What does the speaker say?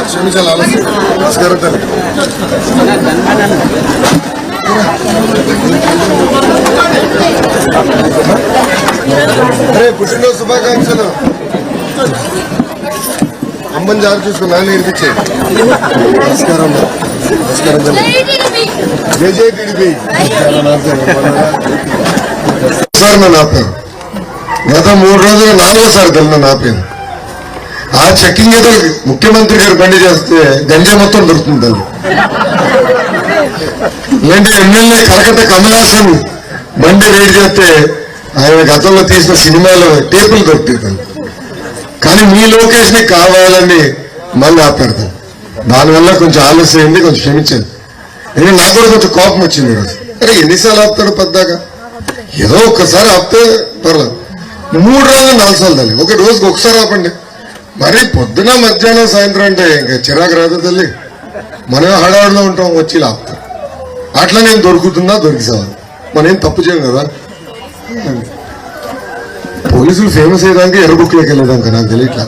క్షమించాలి ఆలస్యం. నమస్కారం తల్లి. అరే పుట్టినరోజు శుభాకాంక్షలు. అమ్మని జారి చూసుకుని నాన్న నేర్పించే. నమస్కారం నమస్కారం తల్లి. జై జై టీడీపీ. సార్ నన్ను ఆపాను. గత 3 రోజులు 4వసారి తల్లి నన్ను ఆపాను. ఆ చెక్కింగ్ ఏదో ముఖ్యమంత్రి గారు బండి చేస్తే గంజా మొత్తం దొరుకుతుంది తల్లి. ఇలాంటి ఎమ్మెల్యే కలకత్తా కమల్ హాసన్ బండి రైడ్ చేస్తే ఆయన గతంలో తీసిన సినిమాలో టేపులు దొరుకుతాయి తల్లి. కానీ మీ లొకేషన్ కావాలని మళ్ళీ ఆపెడతాను. దానివల్ల కొంచెం ఆలస్యం అయింది, కొంచెం క్షమించండి. ఎందుకంటే నాకు కూడా కొంచెం కోపం వచ్చింది ఈరోజు. అరే ఎన్నిసార్లు ఆపుతాడు పద్దాకా, ఏదో ఒక్కసారి ఆపితే పర్లేదు. 3 రోజులు 4 సార్లు తల్లి. ఒక రోజుకి ఒకసారి ఆపండి. మరి పొద్దున మధ్యాహ్నం సాయంత్రం అంటే ఇంకా చిరాకు రాదు తల్లి. మనమే హడావుడిలో ఉంటాం, వచ్చి ఆపుతాం. అట్లా నేను దొరుకుతున్నా దొరికిసాను. మనం ఏం తప్పు చేయం కదా. పోలీసులు ఫేమస్ అయ్యేదానికి ఎర్ర బుక్లోకి వెళ్ళేదాక నాకు తెలియట్లా.